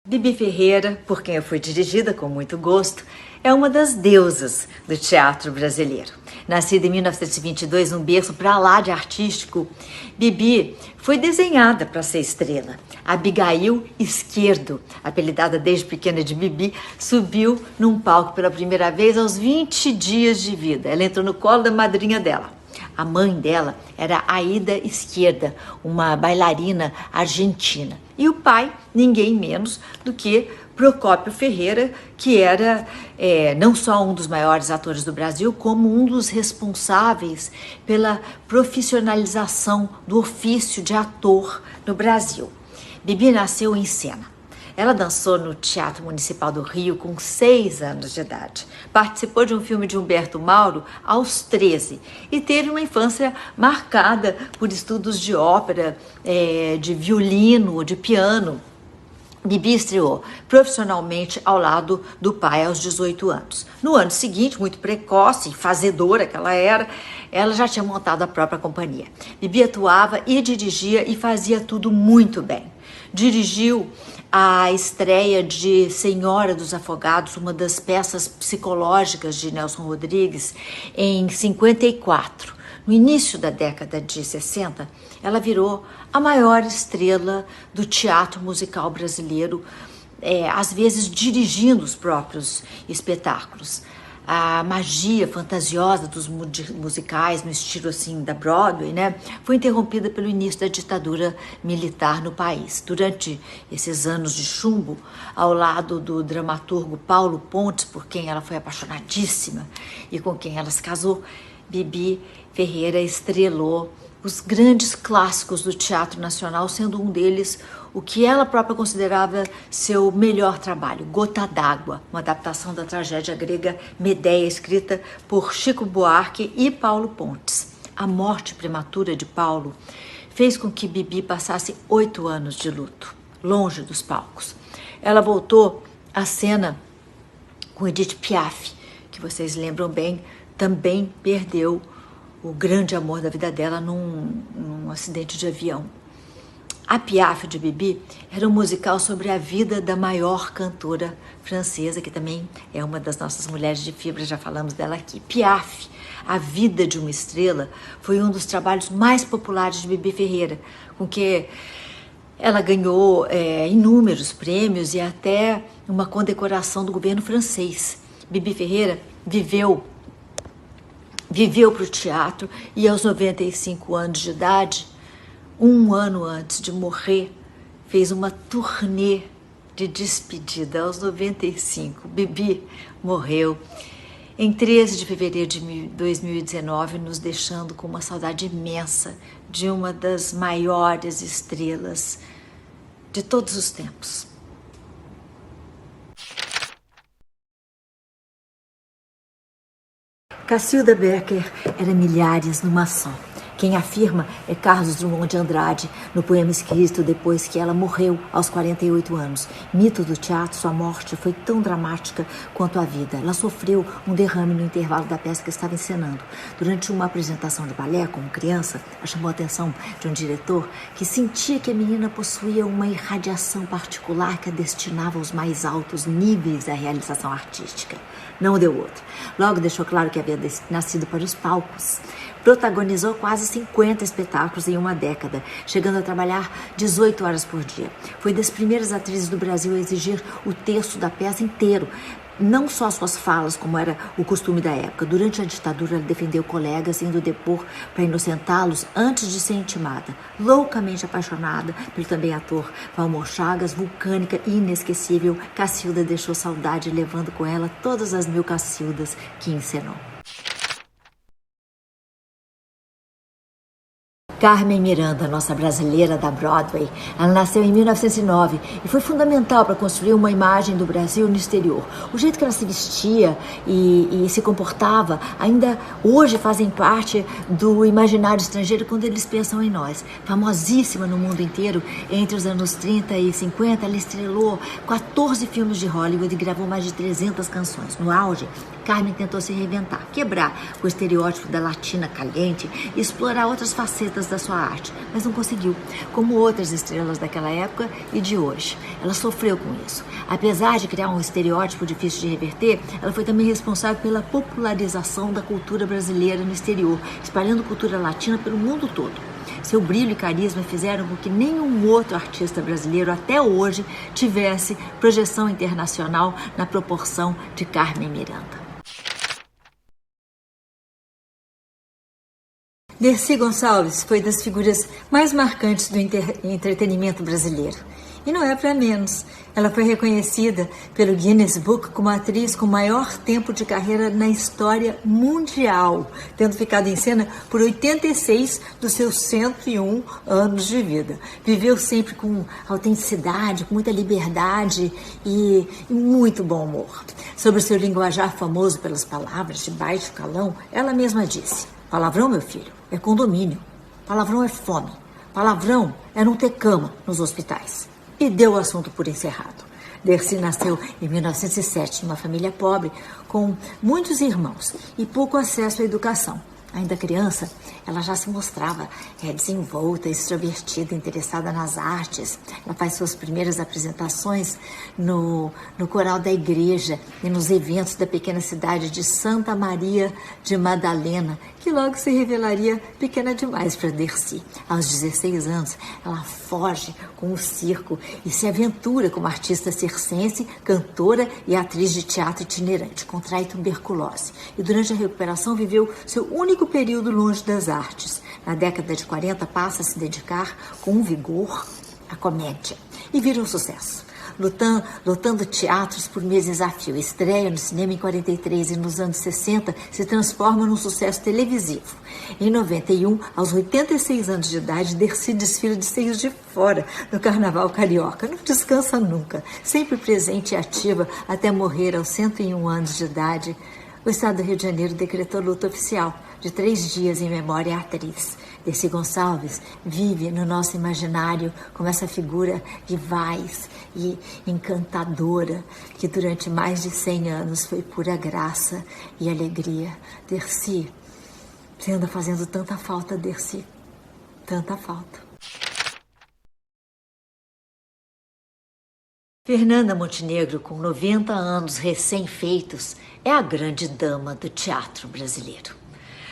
Bibi Ferreira, por quem eu fui dirigida com muito gosto, é uma das deusas do teatro brasileiro. Nascida em 1922 num berço pra lá de artístico, Bibi foi desenhada para ser estrela. Abigail Esquerdo, apelidada desde pequena de Bibi, subiu num palco pela primeira vez aos 20 dias de vida. Ela entrou no colo da madrinha dela. A mãe dela era Aida Esquerda, uma bailarina argentina. E o pai, ninguém menos do que Procópio Ferreira, que era não só um dos maiores atores do Brasil, como um dos responsáveis pela profissionalização do ofício de ator no Brasil. Bibi nasceu em Cena. Ela dançou no Teatro Municipal do Rio com 6 anos de idade. Participou de um filme de Humberto Mauro aos 13 e teve uma infância marcada por estudos de ópera, de violino, de piano. Bibi estreou profissionalmente ao lado do pai aos 18 anos. No ano seguinte, muito precoce e fazedora que ela já tinha montado a própria companhia. Bibi atuava e dirigia e fazia tudo muito bem. Dirigiu a estreia de Senhora dos Afogados, uma das peças psicológicas de Nelson Rodrigues, em 54. No início da década de 60, ela virou a maior estrela do teatro musical brasileiro, às vezes dirigindo os próprios espetáculos. A magia fantasiosa dos musicais no estilo assim da Broadway, foi interrompida pelo início da ditadura militar no país. Durante esses anos de chumbo, ao lado do dramaturgo Paulo Pontes, por quem ela foi apaixonadíssima e com quem ela se casou, Bibi Ferreira estrelou os grandes clássicos do Teatro Nacional, sendo um deles o que ela própria considerava seu melhor trabalho, Gota d'Água, uma adaptação da tragédia grega Medeia, escrita por Chico Buarque e Paulo Pontes. A morte prematura de Paulo fez com que Bibi passasse 8 anos de luto, longe dos palcos. Ela voltou à cena com Edith Piaf, que vocês lembram bem, também perdeu o grande amor da vida dela num acidente de avião. A Piaf de Bibi era um musical sobre a vida da maior cantora francesa, que também é uma das nossas mulheres de fibra, já falamos dela aqui. Piaf, A Vida de uma Estrela, foi um dos trabalhos mais populares de Bibi Ferreira, com que ela ganhou inúmeros prêmios e até uma condecoração do governo francês. Bibi Ferreira viveu para o teatro e aos 95 anos de idade, um ano antes de morrer, fez uma turnê de despedida aos 95. Bibi morreu em 13 de fevereiro de 2019, nos deixando com uma saudade imensa de uma das maiores estrelas de todos os tempos. Cacilda Becker era milhares numa só. Quem afirma é Carlos Drummond de Andrade, no poema escrito depois que ela morreu aos 48 anos. Mito do teatro, sua morte foi tão dramática quanto a vida. Ela sofreu um derrame no intervalo da peça que estava encenando. Durante uma apresentação de balé, como criança, ela chamou a atenção de um diretor que sentia que a menina possuía uma irradiação particular que a destinava aos mais altos níveis da realização artística. Não deu outro. Logo deixou claro que havia nascido para os palcos. Protagonizou quase 50 espetáculos em uma década, chegando a trabalhar 18 horas por dia. Foi das primeiras atrizes do Brasil a exigir o texto da peça inteiro, não só suas falas, como era o costume da época. Durante a ditadura, ela defendeu colegas, indo depor para inocentá-los antes de ser intimada. Loucamente apaixonada pelo também ator Valmor Chagas, vulcânica e inesquecível, Cacilda deixou saudade, levando com ela todas as 1000 Cacildas que encenou. Carmen Miranda, nossa brasileira da Broadway, ela nasceu em 1909 e foi fundamental para construir uma imagem do Brasil no exterior. O jeito que ela se vestia e se comportava ainda hoje fazem parte do imaginário estrangeiro quando eles pensam em nós. Famosíssima no mundo inteiro, entre os anos 30 e 50, ela estrelou 14 filmes de Hollywood e gravou mais de 300 canções. No auge, Carmen tentou se reinventar, quebrar o estereótipo da latina caliente e explorar outras facetas da sua arte, mas não conseguiu, como outras estrelas daquela época e de hoje. Ela sofreu com isso. Apesar de criar um estereótipo difícil de reverter, ela foi também responsável pela popularização da cultura brasileira no exterior, espalhando cultura latina pelo mundo todo. Seu brilho e carisma fizeram com que nenhum outro artista brasileiro até hoje tivesse projeção internacional na proporção de Carmen Miranda. Dercy Gonçalves foi das figuras mais marcantes do entretenimento brasileiro. E não é para menos. Ela foi reconhecida pelo Guinness Book como a atriz com maior tempo de carreira na história mundial, tendo ficado em cena por 86 dos seus 101 anos de vida. Viveu sempre com autenticidade, com muita liberdade e muito bom humor. Sobre o seu linguajar famoso pelas palavras de baixo calão, ela mesma disse: "Palavrão, meu filho, é condomínio. Palavrão é fome. Palavrão é não ter cama nos hospitais." E deu o assunto por encerrado. Dercy nasceu em 1907 numa família pobre, com muitos irmãos e pouco acesso à educação. Ainda criança, ela já se mostrava desenvolta, extrovertida, interessada nas artes. Ela faz suas primeiras apresentações no coral da igreja e nos eventos da pequena cidade de Santa Maria de Madalena, que logo se revelaria pequena demais para Dercy. Aos 16 anos, ela foge com o circo e se aventura como artista circense, cantora e atriz de teatro itinerante. Contrai tuberculose e durante a recuperação viveu seu único período longe das artes. Na década de 40 passa a se dedicar com vigor à comédia e vira um sucesso. Lotando teatros por meses a fio. Estreia no cinema em 43 e nos anos 60 se transforma num sucesso televisivo. Em 91, aos 86 anos de idade, Dercy desfila de seios de fora no Carnaval Carioca. Não descansa nunca, sempre presente e ativa até morrer aos 101 anos de idade. O Estado do Rio de Janeiro decretou luta oficial de 3 dias em memória à atriz. Dercy Gonçalves vive no nosso imaginário como essa figura vivaz e encantadora que durante mais de 100 anos foi pura graça e alegria. Dercy, você anda fazendo tanta falta, Dercy, tanta falta. Fernanda Montenegro, com 90 anos recém-feitos, é a grande dama do teatro brasileiro.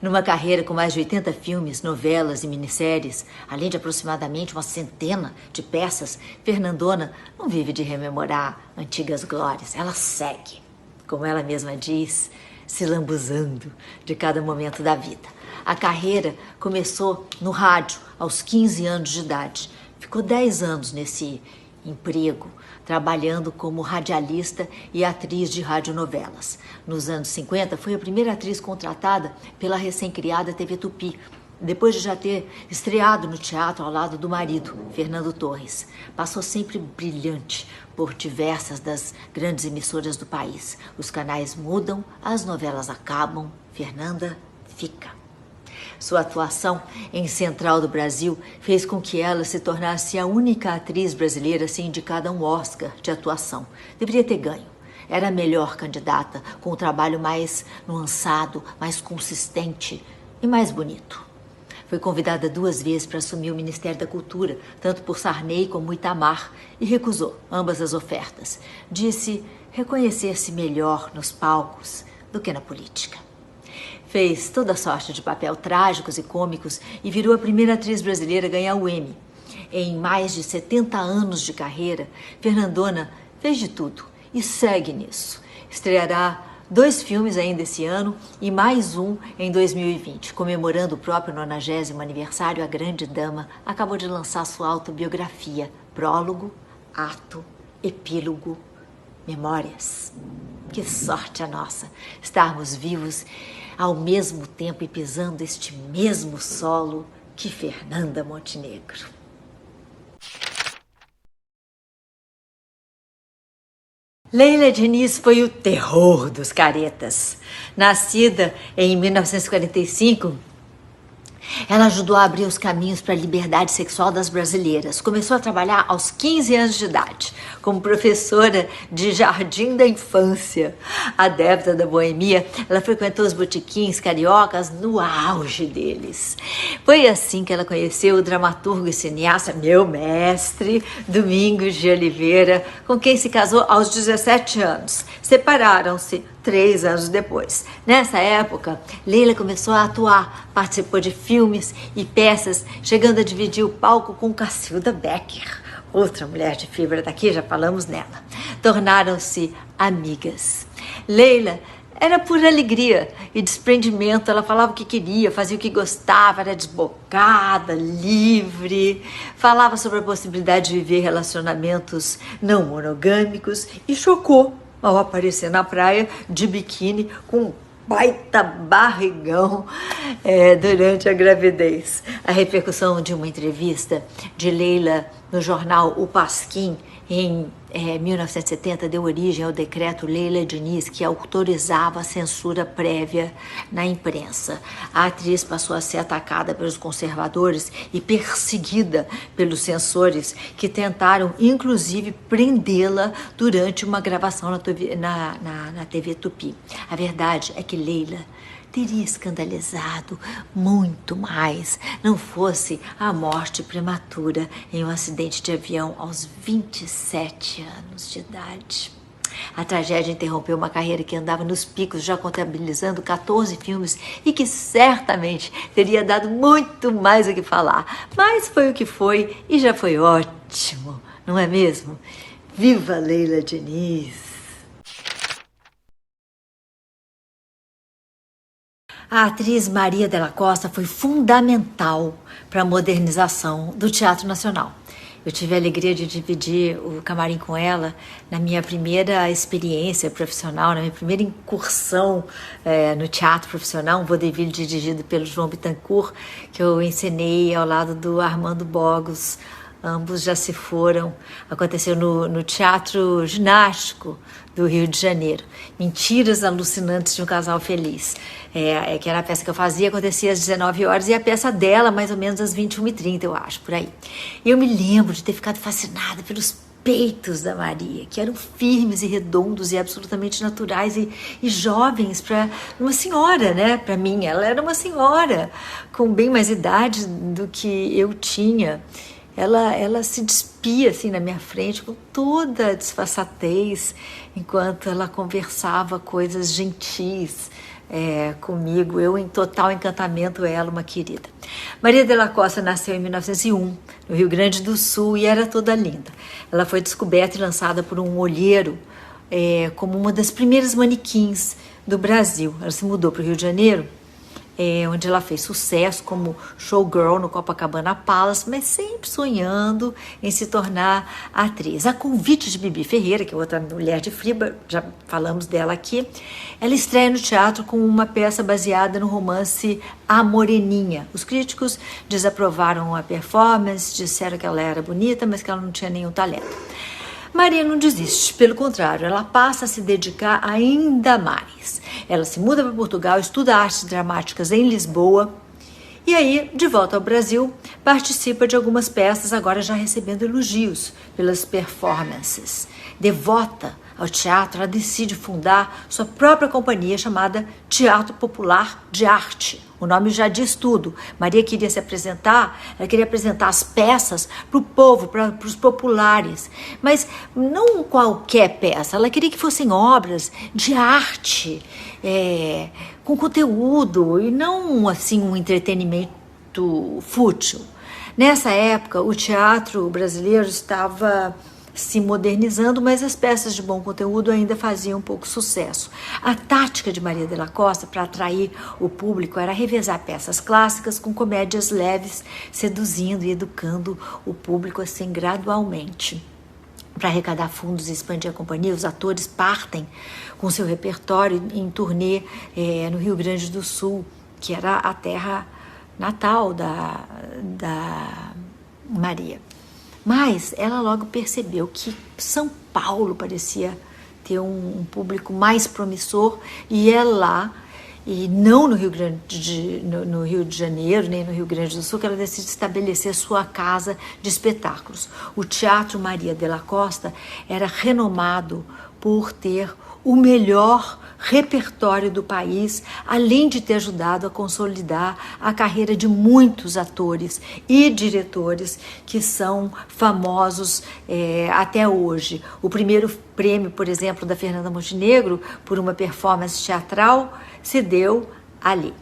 Numa carreira com mais de 80 filmes, novelas e minisséries, além de aproximadamente uma centena de peças, Fernandona não vive de rememorar antigas glórias. Ela segue, como ela mesma diz, se lambuzando de cada momento da vida. A carreira começou no rádio aos 15 anos de idade. Ficou 10 anos nesse emprego, trabalhando como radialista e atriz de radionovelas. Nos anos 50, foi a primeira atriz contratada pela recém-criada TV Tupi, depois de já ter estreado no teatro ao lado do marido, Fernando Torres. Passou sempre brilhante por diversas das grandes emissoras do país. Os canais mudam, as novelas acabam, Fernanda fica. Sua atuação em Central do Brasil fez com que ela se tornasse a única atriz brasileira a ser indicada a um Oscar de atuação. Deveria ter ganho. Era a melhor candidata, com um trabalho mais nuançado, mais consistente e mais bonito. Foi convidada 2 vezes para assumir o Ministério da Cultura, tanto por Sarney como Itamar, e recusou ambas as ofertas. Disse reconhecer-se melhor nos palcos do que na política. Fez toda sorte de papel trágicos e cômicos e virou a primeira atriz brasileira a ganhar o Emmy. Em mais de 70 anos de carreira, Fernandona fez de tudo e segue nisso. Estreará 2 filmes ainda esse ano e mais um em 2020. Comemorando o próprio 90º aniversário, a grande dama acabou de lançar sua autobiografia, prólogo, ato, epílogo, memórias. Que sorte a nossa, estarmos vivos ao mesmo tempo e pisando este mesmo solo que Fernanda Montenegro. Leila Diniz foi o terror dos caretas. Nascida em 1945, Ela ajudou a abrir os caminhos para a liberdade sexual das brasileiras. Começou a trabalhar aos 15 anos de idade, como professora de jardim da infância. Adepta da boemia, ela frequentou os botequins cariocas no auge deles. Foi assim que ela conheceu o dramaturgo e cineasta, meu mestre, Domingos de Oliveira, com quem se casou aos 17 anos. Separaram-se 3 anos depois. Nessa época, Leila começou a atuar, participou de filmes e peças, chegando a dividir o palco com Cacilda Becker, outra mulher de fibra daqui, já falamos nela. Tornaram-se amigas. Leila era pura alegria e desprendimento, ela falava o que queria, fazia o que gostava, era desbocada, livre, falava sobre a possibilidade de viver relacionamentos não monogâmicos e chocou ao aparecer na praia de biquíni com um baita barrigão durante a gravidez. A repercussão de uma entrevista de Leila no jornal O Pasquim em 1970 deu origem ao decreto Leila Diniz, que autorizava a censura prévia na imprensa. A atriz passou a ser atacada pelos conservadores e perseguida pelos censores, que tentaram inclusive prendê-la durante uma gravação na TV Tupi. A verdade é que Leila teria escandalizado muito mais, não fosse a morte prematura em um acidente de avião aos 27 anos de idade. A tragédia interrompeu uma carreira que andava nos picos, já contabilizando 14 filmes e que certamente teria dado muito mais o que falar. Mas foi o que foi e já foi ótimo, não é mesmo? Viva Leila Diniz! A atriz Maria Della Costa foi fundamental para a modernização do Teatro Nacional. Eu tive a alegria de dividir o camarim com ela na minha primeira experiência profissional, na minha primeira incursão no teatro profissional, um vaudeville dirigido pelo João Bittencourt, que eu encenei ao lado do Armando Bogos. Ambos já se foram. Aconteceu no Teatro Ginástico do Rio de Janeiro. Mentiras alucinantes de um casal feliz. Que era a peça que eu fazia, acontecia às 19 horas e a peça dela mais ou menos às 21h30, eu acho, por aí. E eu me lembro de ter ficado fascinada pelos peitos da Maria, que eram firmes e redondos e absolutamente naturais e jovens para uma senhora, né? Para mim, ela era uma senhora com bem mais idade do que eu tinha. Ela se despia assim na minha frente com toda a disfarçatez, enquanto ela conversava coisas gentis comigo, eu em total encantamento, ela, uma querida. Maria Della Costa nasceu em 1901, no Rio Grande do Sul, e era toda linda. Ela foi descoberta e lançada por um olheiro como uma das primeiras manequins do Brasil. Ela se mudou para o Rio de Janeiro, onde ela fez sucesso como showgirl no Copacabana Palace, mas sempre sonhando em se tornar atriz. A convite de Bibi Ferreira, que é outra mulher de fibra, já falamos dela aqui, ela estreia no teatro com uma peça baseada no romance A Moreninha. Os críticos desaprovaram a performance, disseram que ela era bonita, mas que ela não tinha nenhum talento. Maria não desiste, pelo contrário, ela passa a se dedicar ainda mais. Ela se muda para Portugal, estuda artes dramáticas em Lisboa e aí, de volta ao Brasil, participa de algumas peças, agora já recebendo elogios pelas performances. Devota ao teatro, ela decide fundar sua própria companhia chamada Teatro Popular de Arte. O nome já diz tudo. Maria queria se apresentar, ela queria apresentar as peças para o povo, para os populares, mas não qualquer peça, ela queria que fossem obras de arte, com conteúdo e não assim um entretenimento fútil. Nessa época, o teatro brasileiro estava se modernizando, mas as peças de bom conteúdo ainda faziam pouco sucesso. A tática de Maria Della Costa para atrair o público era revezar peças clássicas com comédias leves, seduzindo e educando o público assim gradualmente. Para arrecadar fundos e expandir a companhia, os atores partem com seu repertório em turnê no Rio Grande do Sul, que era a terra natal da Maria. Mas ela logo percebeu que São Paulo parecia ter um público mais promissor e é lá e não no Rio no Rio de Janeiro, nem no Rio Grande do Sul, que ela decide estabelecer sua casa de espetáculos. O Teatro Maria de la Costa era renomado por ter o melhor repertório do país, além de ter ajudado a consolidar a carreira de muitos atores e diretores que são famosos até hoje. O primeiro prêmio, por exemplo, da Fernanda Montenegro, por uma performance teatral, se deu ali.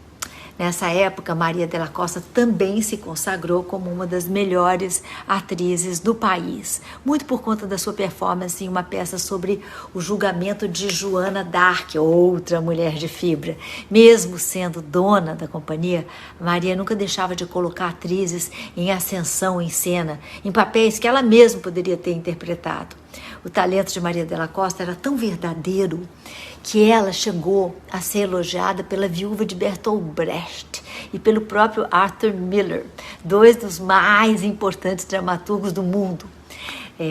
Nessa época, Maria de la Costa também se consagrou como uma das melhores atrizes do país, muito por conta da sua performance em uma peça sobre o julgamento de Joana d'Arc, outra mulher de fibra. Mesmo sendo dona da companhia, Maria nunca deixava de colocar atrizes em ascensão em cena, em papéis que ela mesma poderia ter interpretado. O talento de Maria de la Costa era tão verdadeiro que ela chegou a ser elogiada pela viúva de Bertolt Brecht e pelo próprio Arthur Miller, dois dos mais importantes dramaturgos do mundo.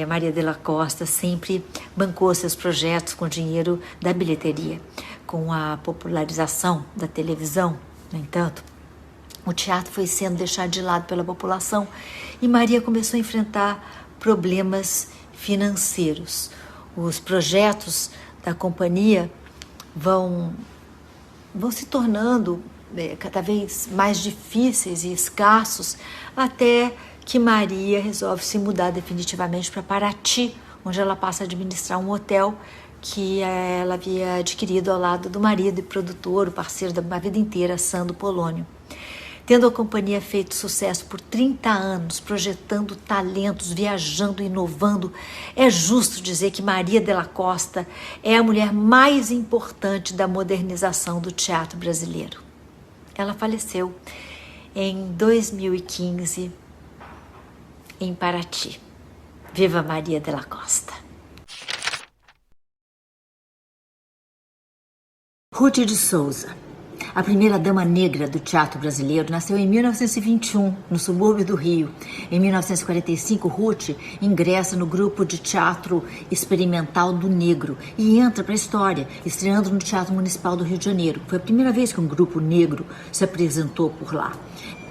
Maria de la Costa sempre bancou seus projetos com dinheiro da bilheteria. Com a popularização da televisão, no entanto, o teatro foi sendo deixado de lado pela população e Maria começou a enfrentar problemas financeiros. Os projetos da companhia vão se tornando cada vez mais difíceis e escassos, até que Maria resolve se mudar definitivamente para Paraty, onde ela passa a administrar um hotel que ela havia adquirido ao lado do marido e produtor, o parceiro da vida inteira, Sandro Polônio. Tendo a companhia feito sucesso por 30 anos, projetando talentos, viajando, inovando, é justo dizer que Maria de la Costa é a mulher mais importante da modernização do teatro brasileiro. Ela faleceu em 2015 em Paraty. Viva Maria de la Costa! Ruth de Souza, a primeira-dama negra do teatro brasileiro, nasceu em 1921, no subúrbio do Rio. Em 1945, Ruth ingressa no grupo de teatro experimental do Negro e entra para a história, estreando no Teatro Municipal do Rio de Janeiro. Foi a primeira vez que um grupo negro se apresentou por lá.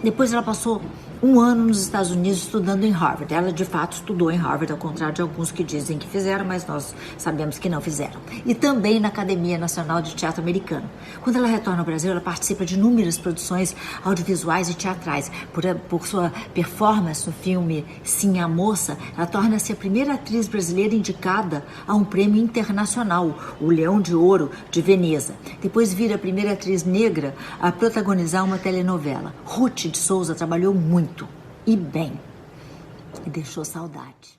Depois ela passou um ano nos Estados Unidos estudando em Harvard. Ela, de fato, estudou em Harvard, ao contrário de alguns que dizem que fizeram, mas nós sabemos que não fizeram. E também na Academia Nacional de Teatro Americano. Quando ela retorna ao Brasil, ela participa de inúmeras produções audiovisuais e teatrais. Por sua performance no filme Sim, a Moça, ela torna-se a primeira atriz brasileira indicada a um prêmio internacional, o Leão de Ouro de Veneza. Depois vira a primeira atriz negra a protagonizar uma telenovela. Ruth de Souza trabalhou muito e bem, e deixou saudade.